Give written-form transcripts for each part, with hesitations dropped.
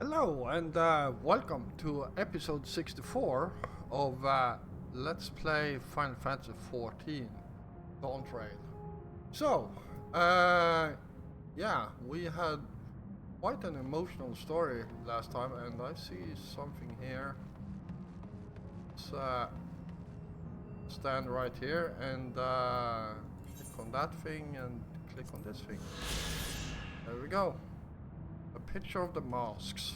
Hello and welcome to episode 64 of Let's Play Final Fantasy 14 Dawn Trail. So, yeah, we had quite an emotional story last time, and I see something here. Let's stand right here and click on that thing and click on this thing. There we go. A picture of the masks.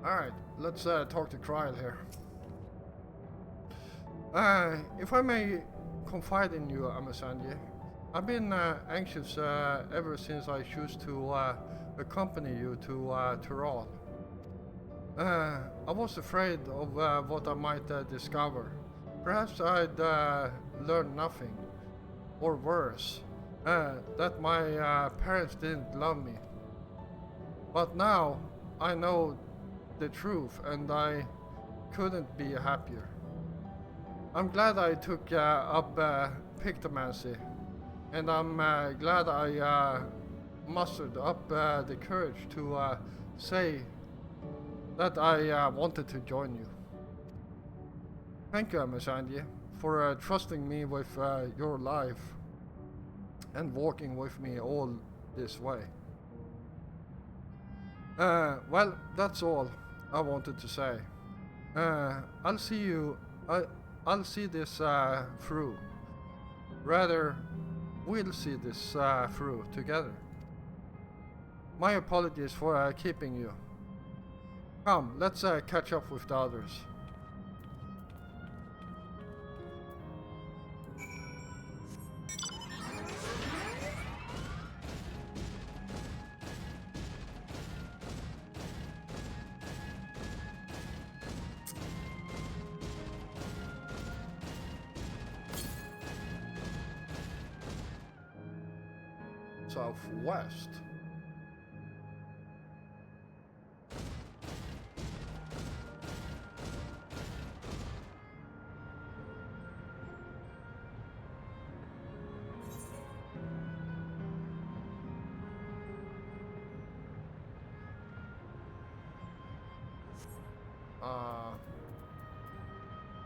Alright, let's talk to Kryl here. If I may confide in you, Amasanje, I've been anxious ever since I chose to accompany you to Tyrol. I was afraid of what I might discover. Perhaps I'd learn nothing, or worse, that my parents didn't love me. But now I know the truth, and I couldn't be happier. I'm glad I took up Pictomancy, and I'm glad I mustered up the courage to say that I wanted to join you. Thank you, Amasanje, for trusting me with your life and walking with me all this way. Well, that's all I wanted to say. I'll see you. I'll see this through. Rather, we'll see this through together. My apologies for keeping you. Come, let's catch up with the others. Southwest.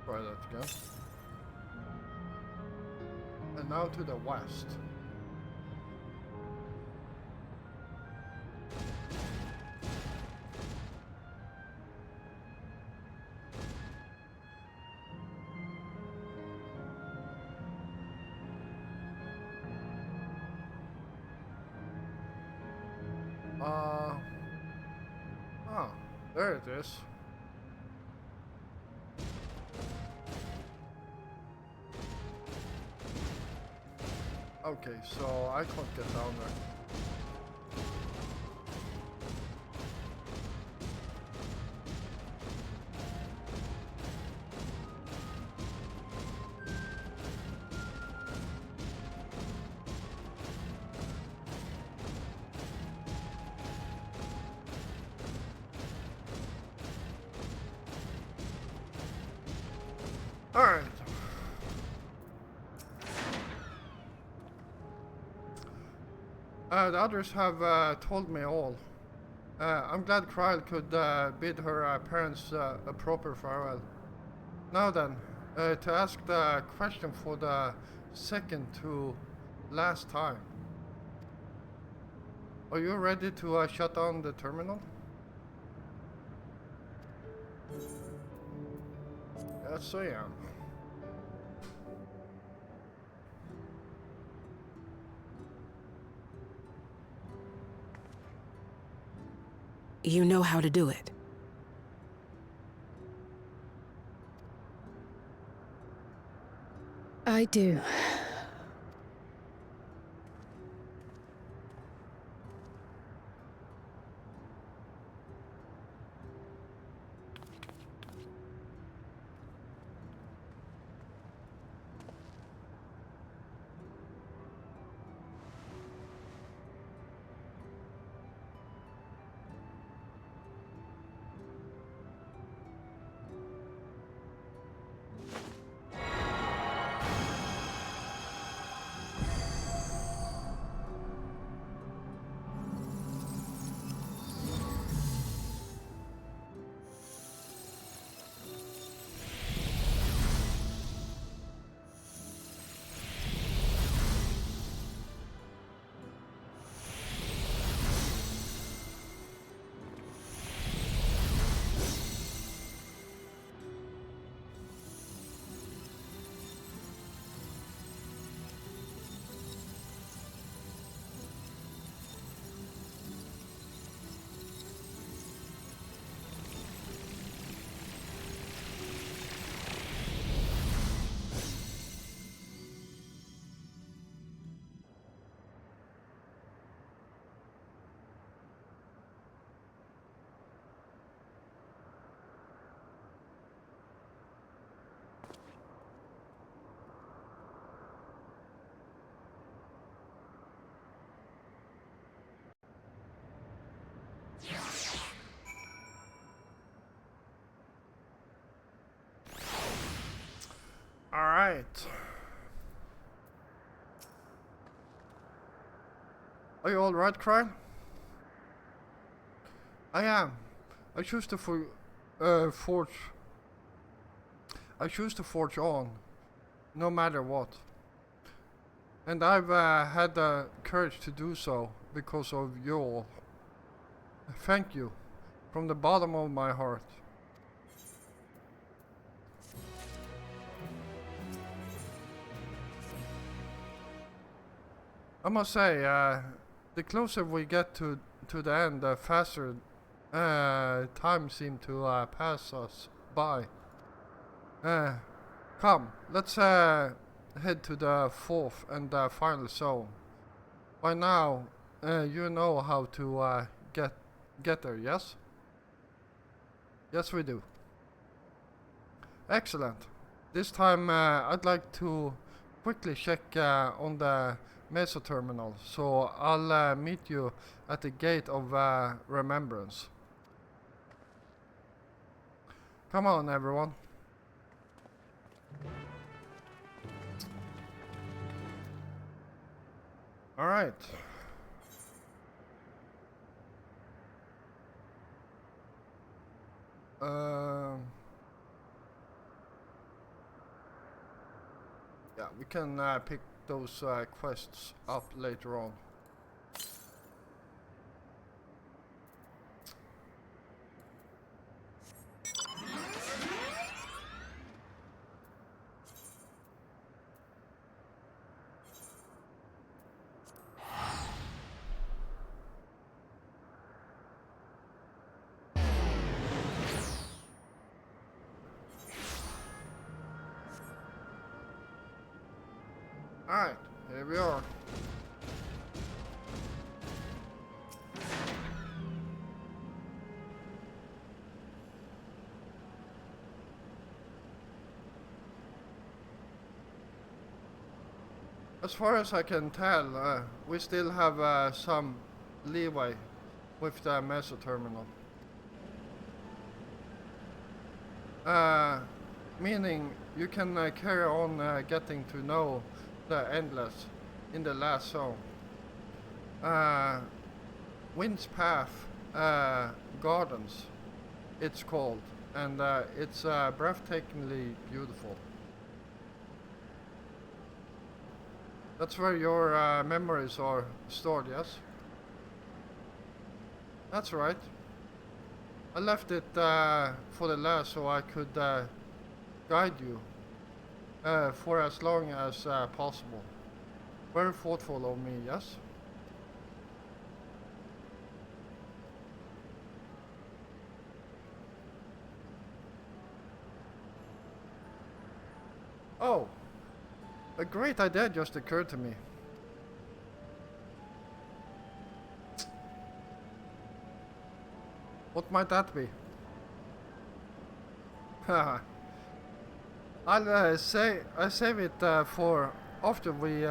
Try that again. And now to the west. There it is. Okay, so I can't get down there. Alright. The others have told me all. I'm glad Kryl could bid her parents a proper farewell. Now then, to ask the question for the second to last time. Are you ready to shut down the terminal? Yes, I am. You know how to do it. I do. Alright. Are you alright, Kryle? I am. I choose to forge. I choose to forge on, no matter what. And I've had the courage to do so because of you all. Thank you, from the bottom of my heart. I must say, the closer we get to the end, the faster time seems to pass us by. Come, let's head to the fourth and final zone. By now, you know how to get there, yes? Yes, we do. Excellent. This time, I'd like to quickly check on the Mesa terminal, so I'll meet you at the gate of remembrance. Come on, everyone. All right. Yeah, we can pick those quests up later on. Alright, here we are. As far as I can tell, we still have some leeway with the Mesa terminal. Meaning you can carry on getting to know the Endless in the last zone. Wind's Path Gardens, it's called, and it's breathtakingly beautiful. That's where your memories are stored, yes? That's right. I left it for the last so I could guide you for as long as possible. Very thoughtful of me, yes? Oh, a great idea just occurred to me. What might that be? Haha. I'll save it for after we've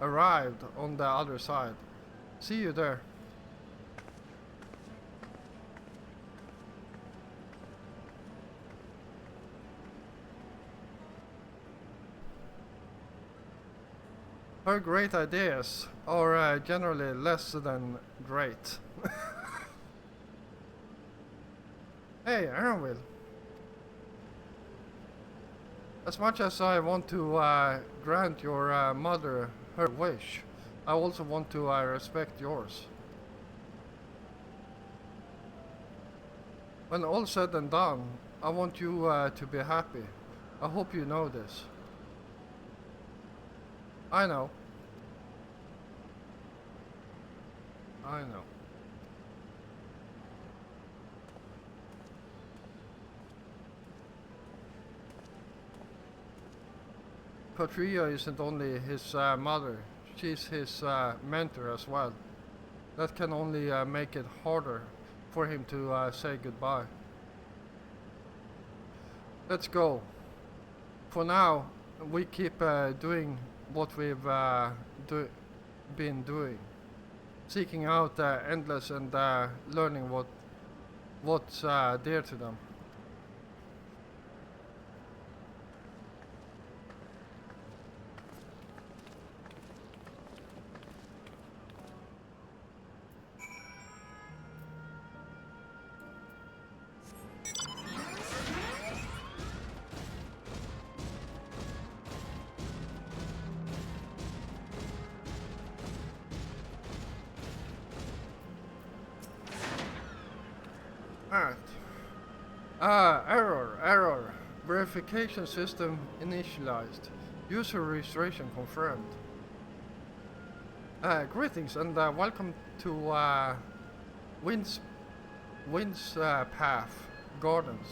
arrived on the other side. See you there. Her great ideas are generally less than great. Hey, Aaronville. As much as I want to grant your mother her wish, I also want to respect yours. When all said and done, I want you to be happy. I hope you know this. I know. I know. Patria isn't only his mother, she's his mentor as well. That can only make it harder for him to say goodbye. Let's go. For now, we keep doing what we've been doing. Seeking out Endless and learning what's dear to them. Error. Verification system initialized. User registration confirmed. Greetings and welcome to Winds Path Gardens,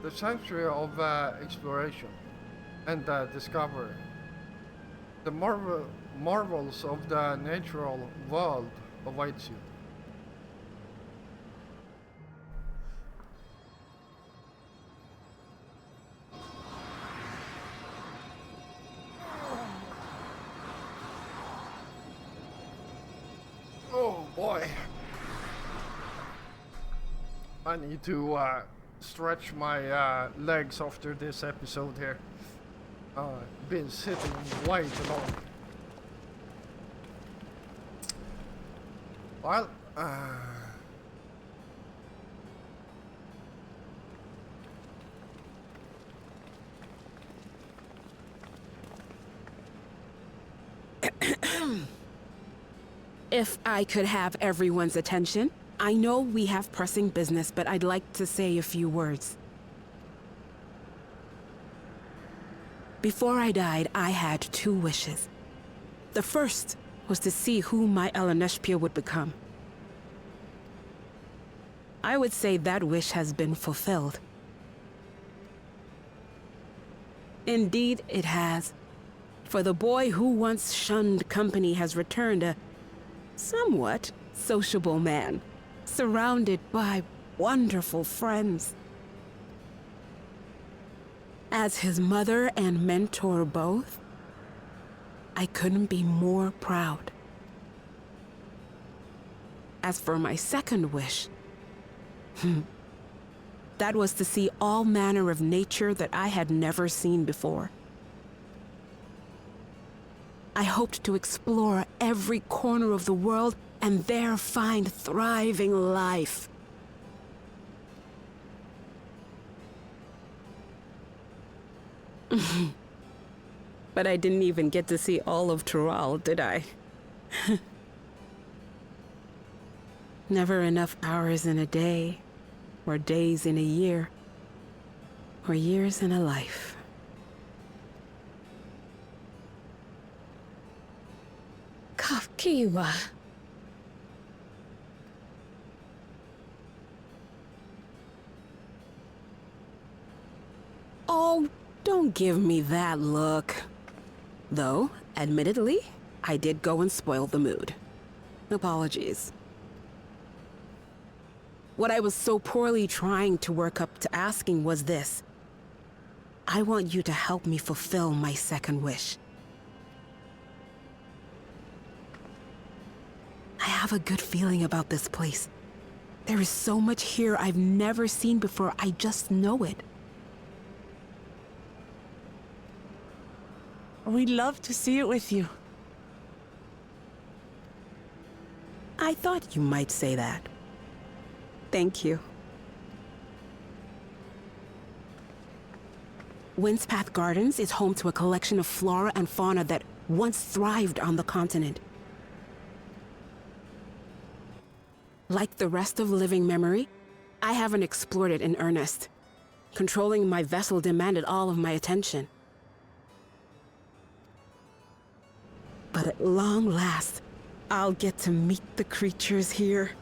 the sanctuary of exploration and discovery. The marvels of the natural world awaits you. Oh boy. I need to stretch my legs after this episode here. Been sitting way too long. Well, If I could have everyone's attention, I know we have pressing business, but I'd like to say a few words. Before I died, I had 2 wishes. The first was to see who my Eleneshpia would become. I would say that wish has been fulfilled. Indeed, it has. For the boy who once shunned company has returned a somewhat sociable man, surrounded by wonderful friends. As his mother and mentor both, I couldn't be more proud. As for my second wish, that was to see all manner of nature that I had never seen before. I hoped to explore every corner of the world and there find thriving life. But I didn't even get to see all of Tural, did I? Never enough hours in a day, or days in a year, or years in a life. Kafkiwa. Oh, don't give me that look. Though, admittedly, I did go and spoil the mood. Apologies. What I was so poorly trying to work up to asking was this. I want you to help me fulfill my second wish. I have a good feeling about this place. There is so much here I've never seen before, I just know it. We'd love to see it with you. I thought you might say that. Thank you. Windspath Gardens is home to a collection of flora and fauna that once thrived on the continent. Like the rest of living memory, I haven't explored it in earnest. Controlling my vessel demanded all of my attention. But at long last, I'll get to meet the creatures here.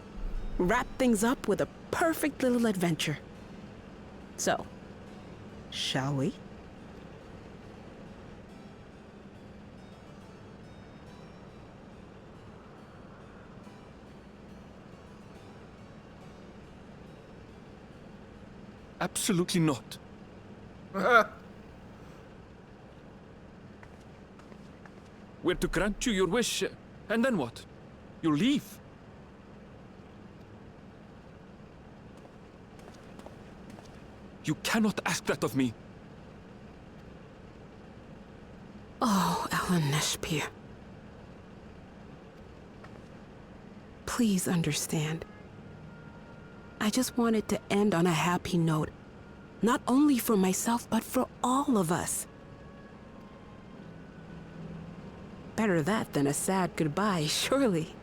Wrap things up with a perfect little adventure. So, shall we? Absolutely not. We're to grant you your wish, and then what? You'll leave. You cannot ask that of me. Oh, Eleneshpia. Please understand. I just wanted to end on a happy note. Not only for myself, but for all of us. Better that than a sad goodbye, surely.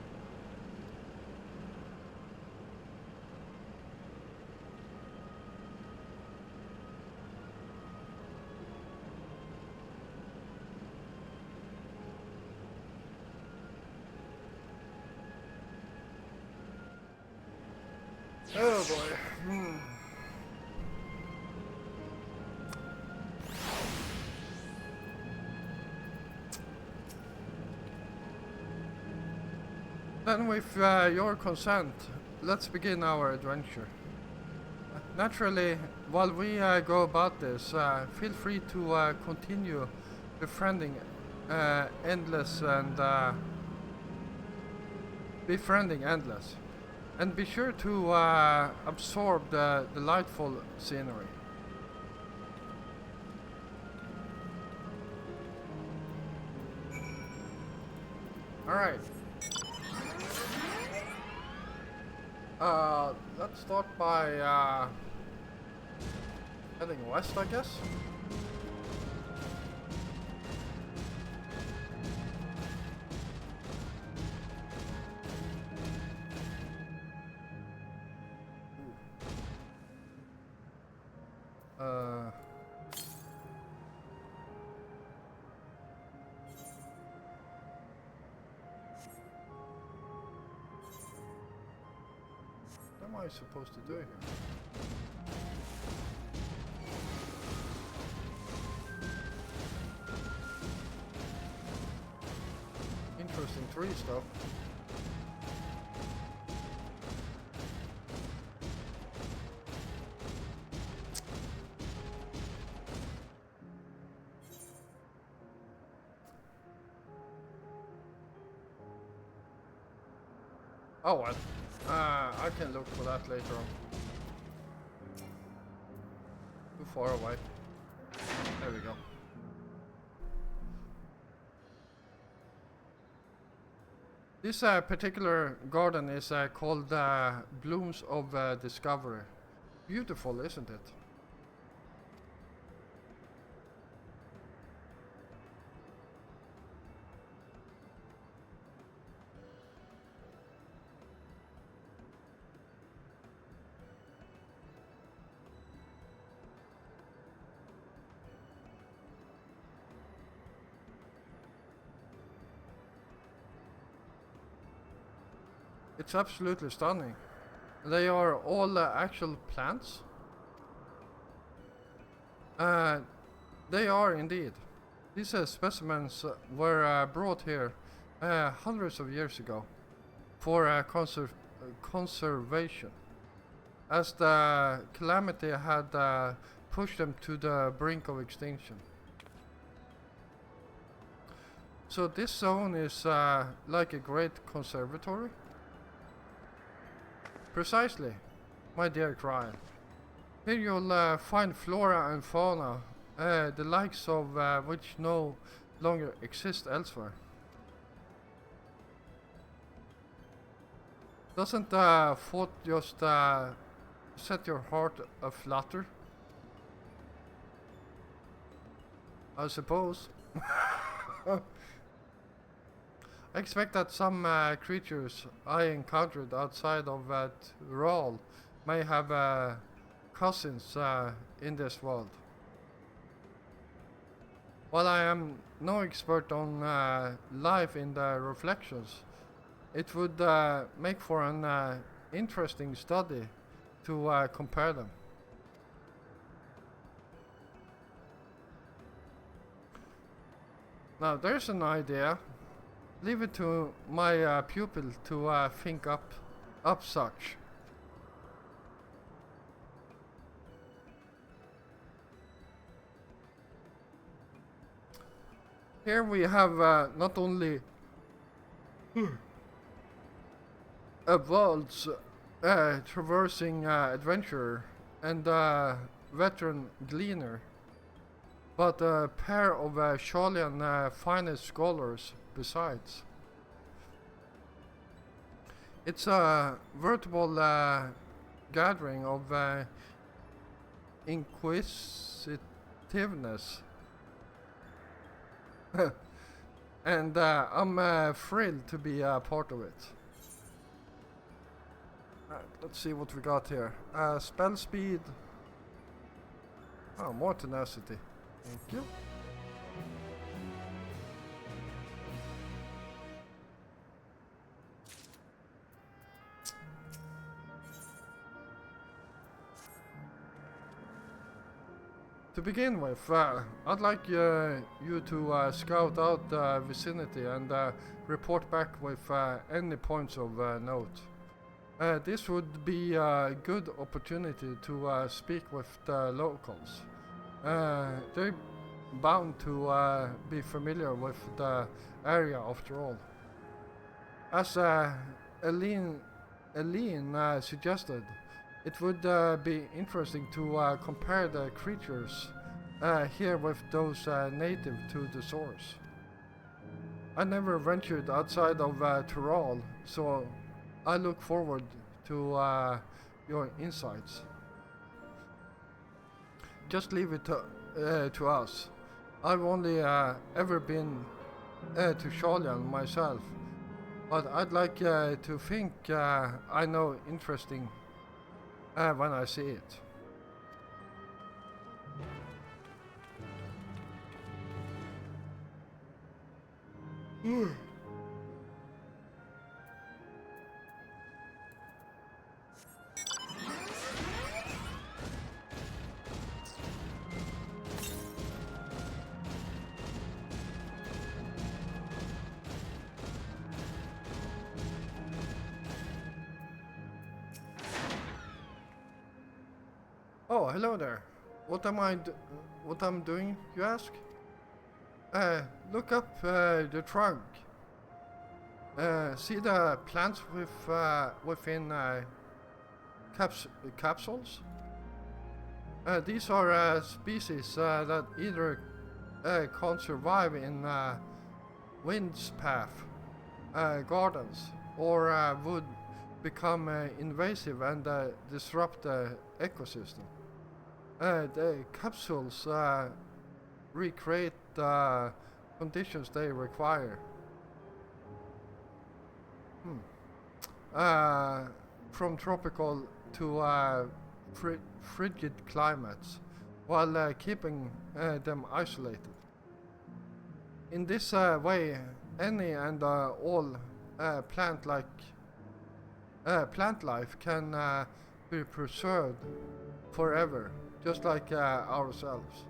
Oh boy. Then with your consent, let's begin our adventure. Naturally, while we go about this, feel free to continue befriending endless and befriending endless. And be sure to absorb the delightful scenery. Alright. Let's start by heading west, I guess. What am I supposed to do here? Interesting tree stuff. Oh well. I can look for that later on. Too far away. There we go. This particular garden is called Blooms of Discovery. Beautiful, isn't it? It's absolutely stunning. They are all actual plants. They are indeed. These specimens were brought here hundreds of years ago for conservation, as the calamity had pushed them to the brink of extinction. So this zone is like a great conservatory? Precisely, my dear Cryan. Here you'll find flora and fauna, the likes of which no longer exist elsewhere. Doesn't thought just set your heart aflutter? I suppose. I expect that some creatures I encountered outside of Raal may have cousins in this world. While I am no expert on life in the reflections, it would make for an interesting study to compare them. Now there's an idea. Leave it to my pupil to think up such. Here we have not only a world's traversing adventurer and veteran gleaner, but a pair of Shalian finest scholars besides. It's a veritable gathering of inquisitiveness. And I'm thrilled to be a part of it. Right, let's see what we got here. Spell speed. Oh, more tenacity. Thank you. begin with, I'd like you to scout out the vicinity and report back with any points of note. This would be a good opportunity to speak with the locals. They're bound to be familiar with the area after all. As Eileen suggested, it would be interesting to compare the creatures here with those native to the source. I never ventured outside of Tyrol, so I look forward to your insights. Just leave it to us. I've only ever been to Sholian myself, but I'd like to think I know interesting when I see it. Oh, hello there. What I'm doing, you ask? Look up the trunk. See the plants within capsules? These are species that either can't survive in wind's path, gardens, or would become invasive and disrupt the ecosystem. The capsules recreate the conditions they require. From tropical to frigid climates, while keeping them isolated. In this way, any and all plant life can be preserved forever, just like ourselves.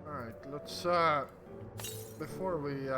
Alright, let's before we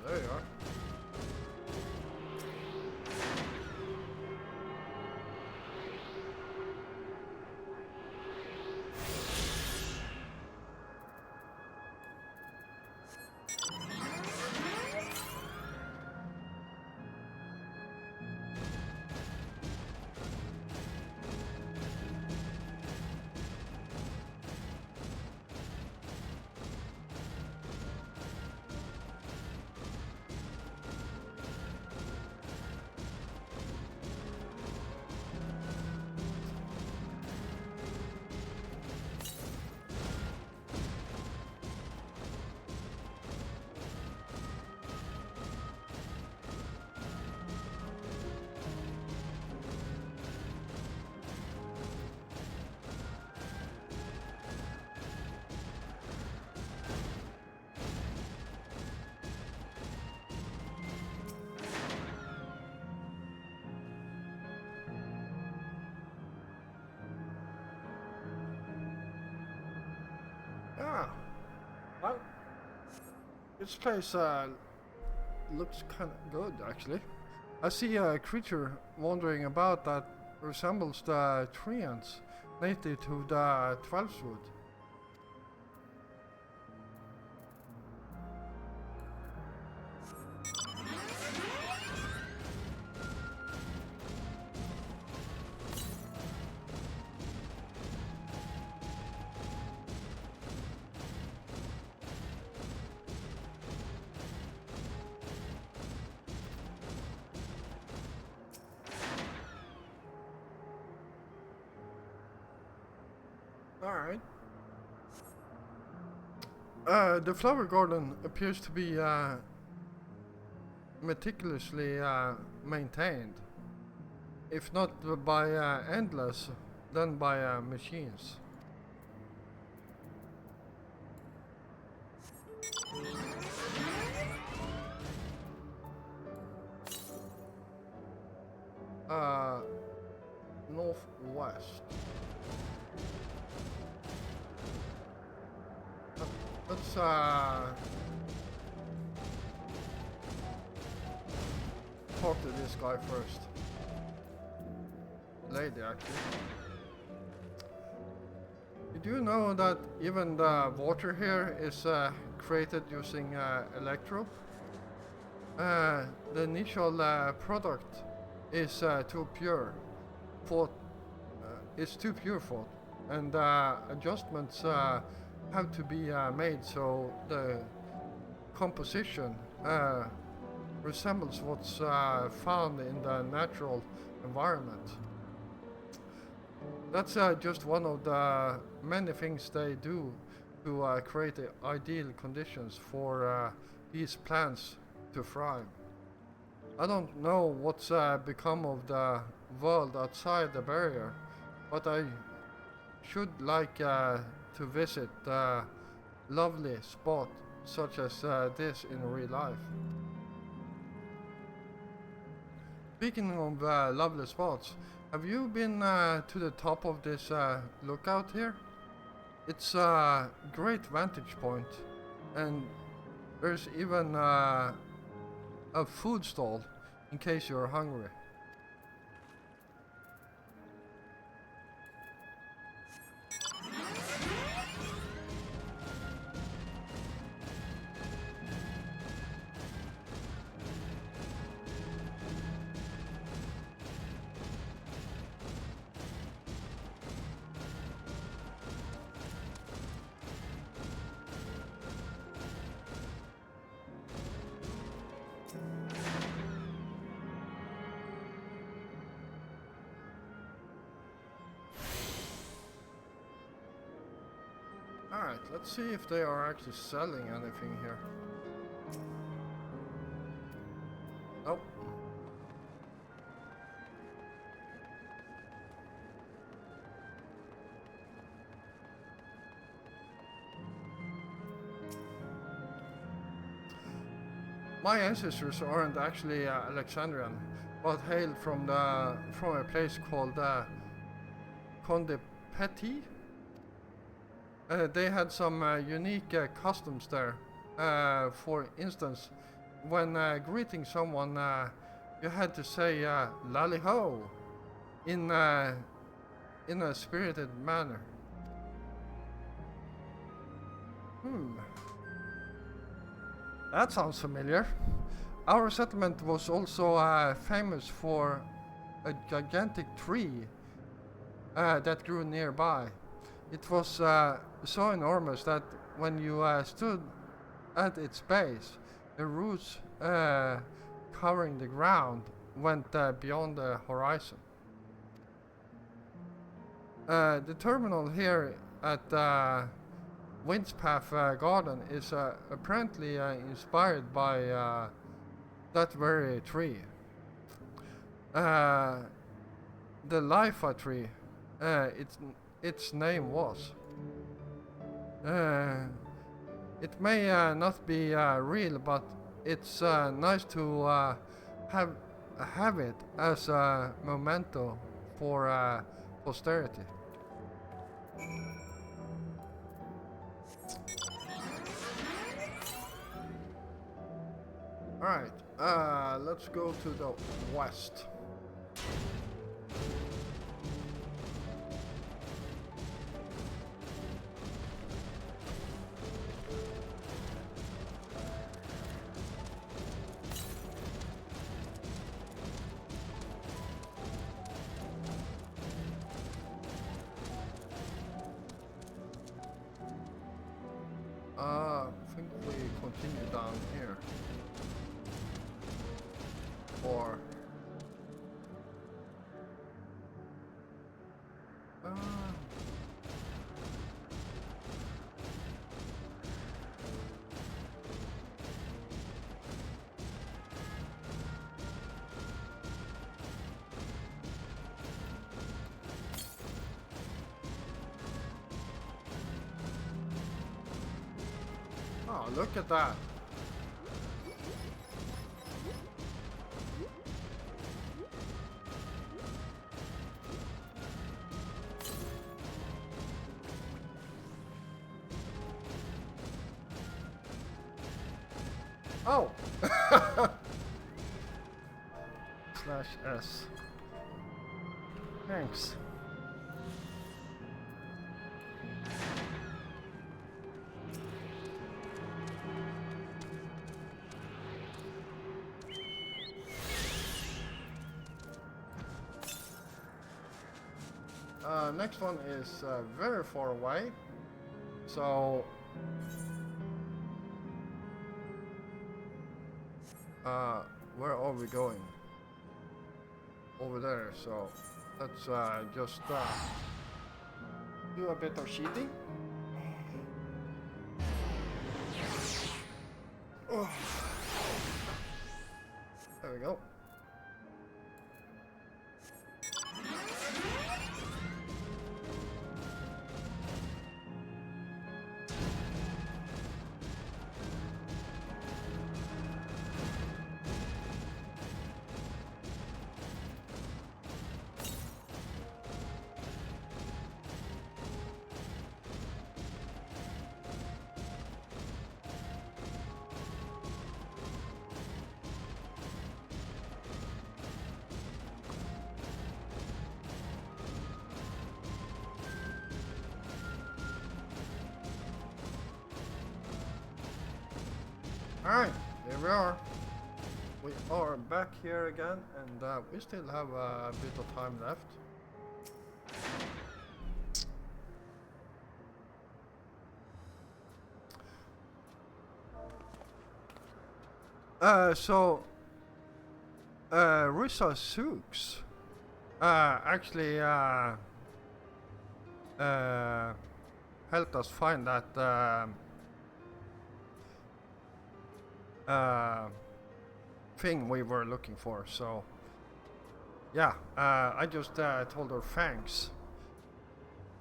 there you are. Yeah. Well, this place looks kind of good, actually. I see a creature wandering about that resembles the treants native to the 12th wood. Alright. The flower garden appears to be meticulously maintained, if not by endless, then by machines. Uh, Northwest. Let's talk to this guy first. Lady, actually. You do know that even the water here is created using electro? The initial product is too pure for and adjustments have to be made so the composition resembles what's found in the natural environment. That's just one of the many things they do to create the ideal conditions for these plants to thrive. I don't know what's become of the world outside the barrier, but I should like to visit a lovely spot such as this in real life. Speaking of lovely spots, have you been to the top of this lookout here? It's a great vantage point, and there's even a food stall in case you're hungry. Alright, let's see if they are actually selling anything here. Nope. My ancestors aren't actually Alexandrian, but hail from a place called Condepeti. They had some unique customs there. For instance, when greeting someone, you had to say "lally ho" in a spirited manner. That sounds familiar. Our settlement was also famous for a gigantic tree that grew nearby. It was so enormous that when you stood at its base, the roots covering the ground went beyond the horizon. The terminal here at Windspath Garden is apparently inspired by that very tree. The Lifa tree, its name was. It may not be real, but it's nice to have it as a memento for posterity. Alright, let's go to the west. I think we continue down here. Or oh, look at that. Oh! /S. Thanks. Next one is very far away, so where are we going? Over there, so let's just do a bit of cheating. Oh. There we go. Alright, here we are. We are back here again, and we still have a bit of time left. Risa Souks actually helped us find that thing we were looking for, so yeah, I just told her thanks,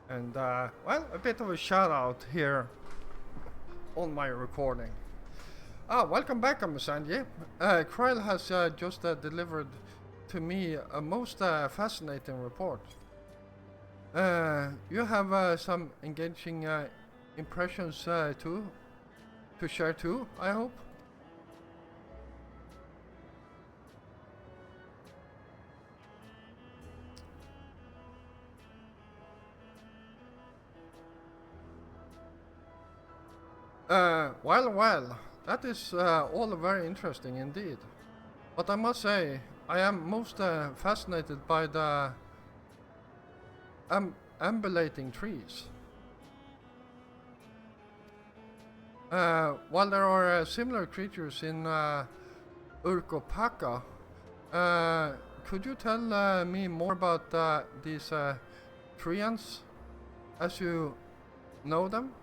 and well, a bit of a shout out here on my recording. Welcome back, Sanjay. Kryl has just delivered to me a most fascinating report. You have some engaging impressions too to share too, I hope. Well, that is all very interesting indeed. But I must say, I am most fascinated by the ambulating trees. While there are similar creatures in Urkopaka, could you tell me more about these treants, as you know them?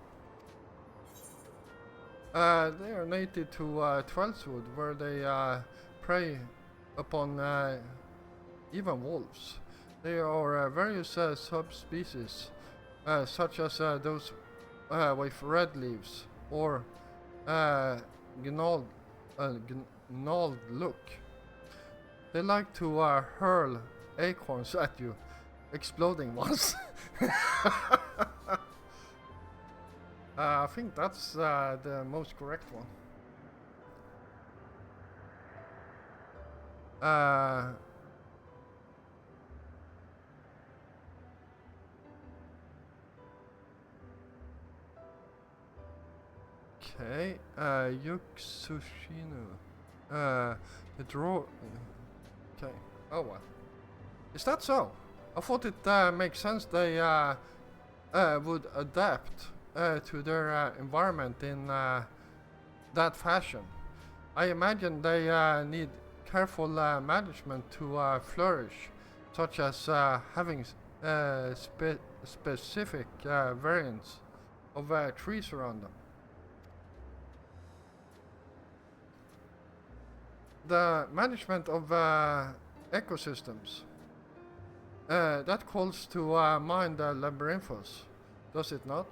They are native to Tweleswood, where they prey upon even wolves. There are various subspecies, such as those with red leaves or gnawed look. They like to hurl acorns at you, exploding ones. I think that's the most correct one. Uh, okay. Yuksushinu. The draw. Okay. Oh well. Is that so? I thought it makes sense they would adapt to their environment in that fashion. I imagine they need careful management to flourish, such as having specific variants of trees around them. The management of ecosystems. That calls to mind the labyrinthos, does it not?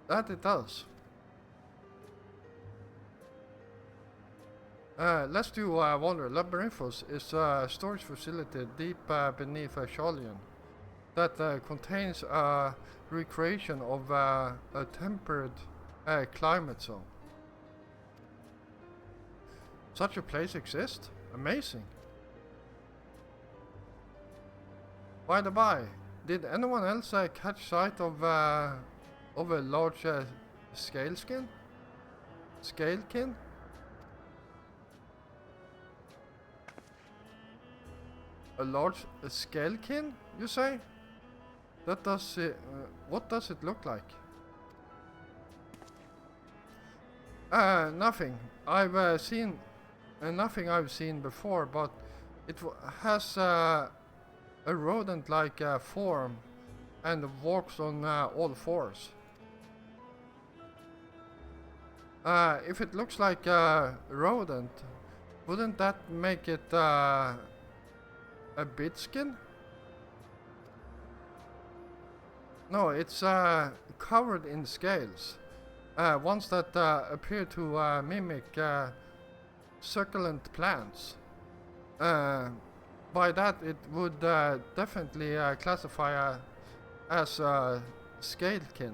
That it does. Lest you wonder, Labyrinthos is a storage facility deep beneath Sholian that contains a recreation of a temperate climate zone. Such a place exists? Amazing. By the by, did anyone else catch sight of a large scalekin? Scalekin? A large scalekin, you say? That does it. What does it look like? Nothing. I've seen nothing I've seen before, but it has a rodent-like form and walks on all fours. If it looks like a rodent, wouldn't that make it a bitskin? No, it's covered in scales. Ones that appear to mimic succulent plants. By that, it would definitely classify as a scalekin.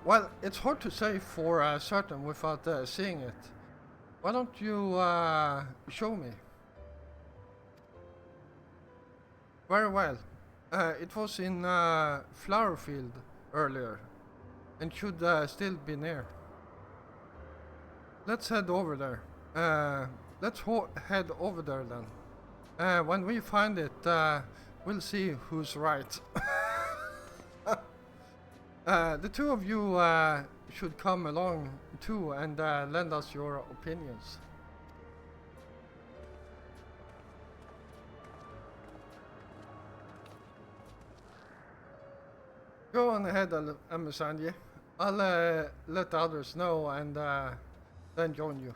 Well, it's hard to say for certain without seeing it. Why don't you show me? Very well. It was in Flowerfield earlier, and should still be near. Let's head over there. Let's head over there then. When we find it, we'll see who's right. The two of you should come along too and lend us your opinions. Go on ahead, Amisandye. I'll let the others know and then join you.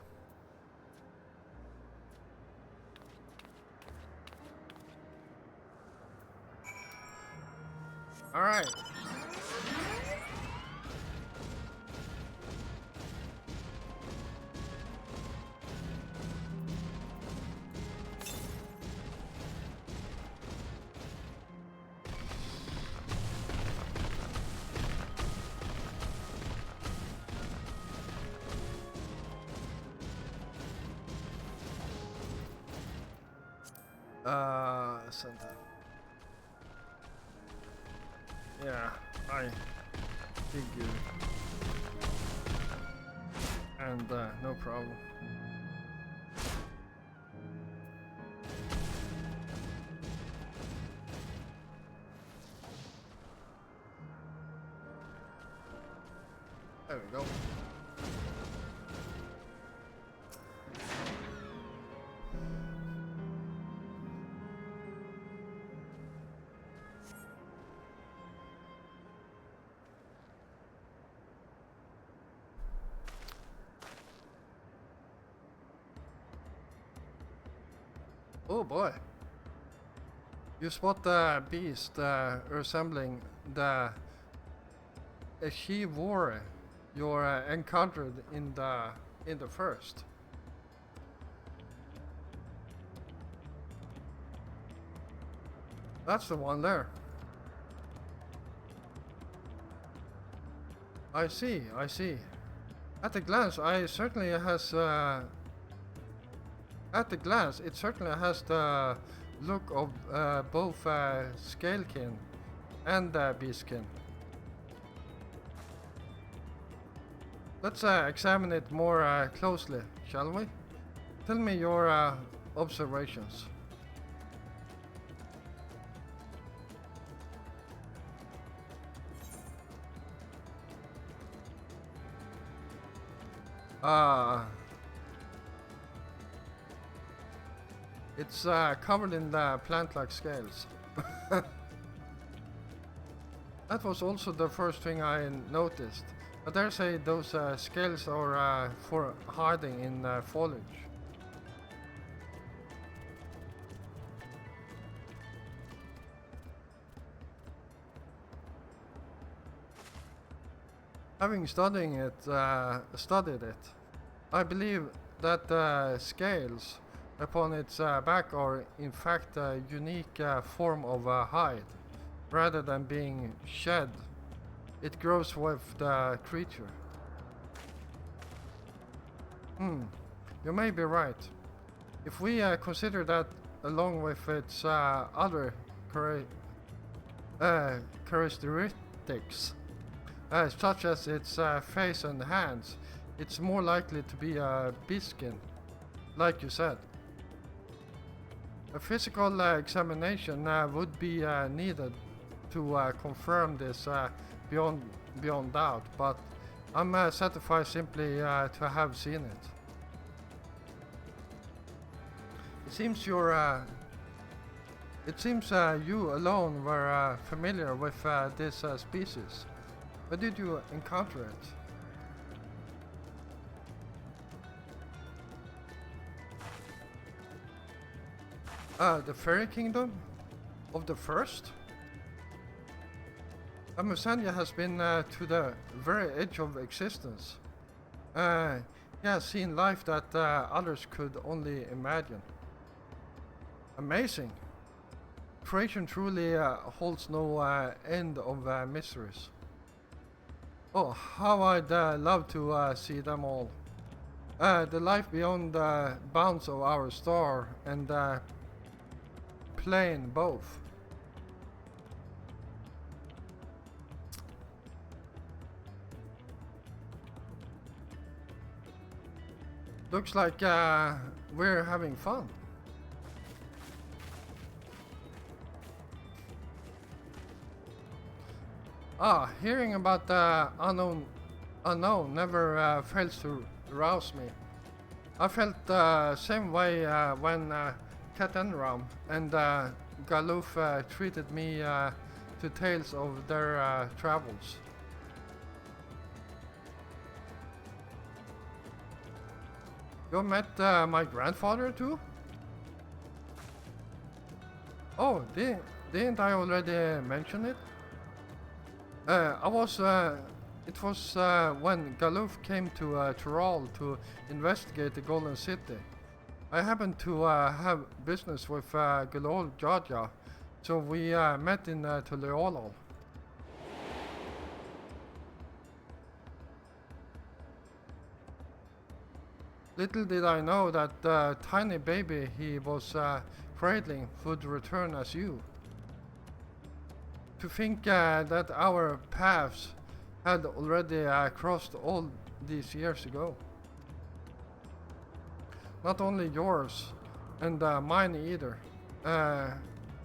All right. Center. Yeah, I figured. And no problem. There we go. Oh boy. You spot the beast resembling the XIV you encountered in the first. That's the one there. I see, I see. At a glance, it certainly has the look of both scalekin and beastkin. Let's examine it more closely, shall we? Tell me your observations. It's covered in plant-like scales. That was also the first thing I noticed. I dare say those scales are for hiding in foliage. Having studied it, I believe that the scales upon its back are in fact a unique form of hide. Rather than being shed, it grows with the creature. You may be right. If we consider that along with its other characteristics, such as its face and hands, it's more likely to be a beastskin, like you said. A physical examination would be needed to confirm this beyond doubt, but I'm satisfied simply to have seen it. It seems you alone were familiar with this species. Where did you encounter it? The Fairy Kingdom? Of the first? Amusania has been to the very edge of existence. He has seen life that others could only imagine. Amazing. Creation truly holds no end of mysteries. Oh, how I'd love to see them all. The life beyond the bounds of our star and plane both. Looks like we're having fun. Hearing about the unknown never fails to rouse me. I felt the same way when Katenram and Galuf treated me to tales of their travels. You met my grandfather too? Oh, didn't I already mention it? It was when Galuf came to Tyrol to investigate the Golden City. I happened to have business with Galol Jaja, so we met in Tuleolol. Little did I know that the tiny baby he was cradling would return as you. To think that our paths had already crossed all these years ago. Not only yours and mine either.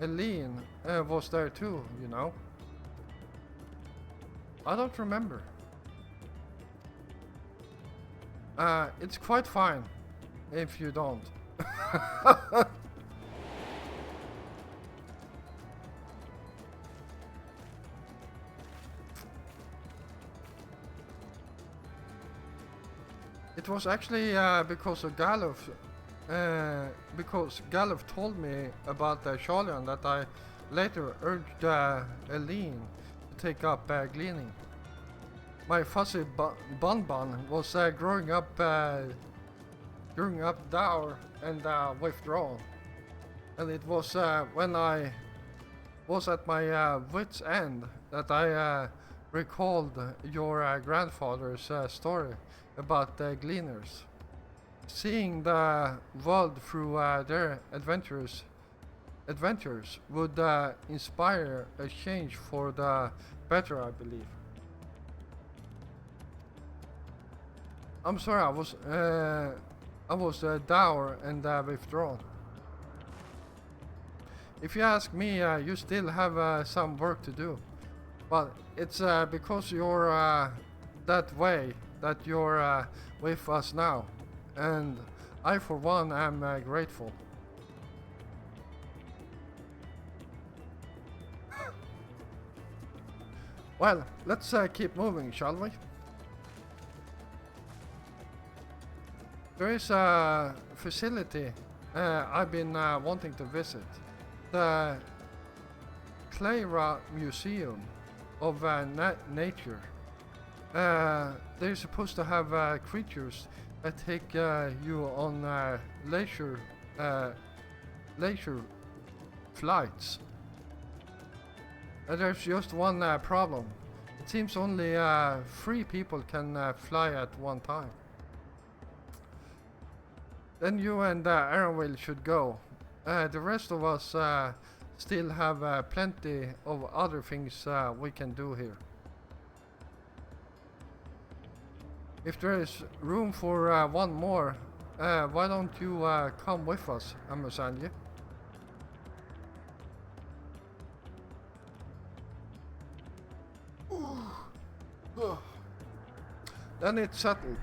Eileen was there too, you know. I don't remember. It's quite fine if you don't. It was actually because of Galuf, because Galuf told me about Charlian that I later urged Eileen to take up gleaning. My fuzzy Bonbon was growing up dour and withdrawn, and it was when I was at my wit's end that I recalled your grandfather's story about the gleaners. Seeing the world through their adventures would inspire a change for the better, I believe. I'm sorry, I was dour and withdrawn. If you ask me, you still have some work to do, but it's because you're that way that you're with us now, and I, for one, am grateful. Well, let's keep moving, shall we? There is a facility I've been wanting to visit. The Clara Museum of Nature. They're supposed to have creatures that take you on leisure flights. There's just one problem. It seems only 3 people can fly at one time. Then you and Aaronville should go. The rest of us still have plenty of other things we can do here. If there is room for one more, why don't you come with us, Amusanje? Then it's settled.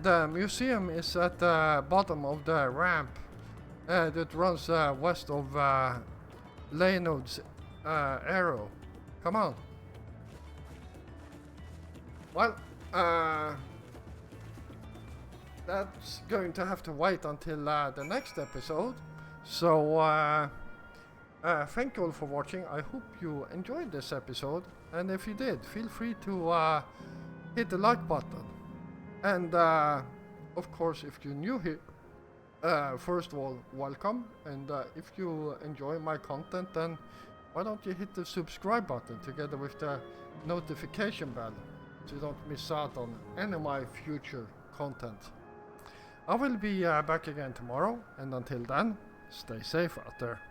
The museum is at the bottom of the ramp that runs west of Leonard's arrow. Come on. Well, that's going to have to wait until the next episode. So, thank you all for watching. I hope you enjoyed this episode. And if you did, feel free to hit the like button. And, of course, if you're new here, first of all, welcome. And if you enjoy my content, then why don't you hit the subscribe button together with the notification bell so you don't miss out on any of my future content. I will be back again tomorrow, and until then, stay safe out there.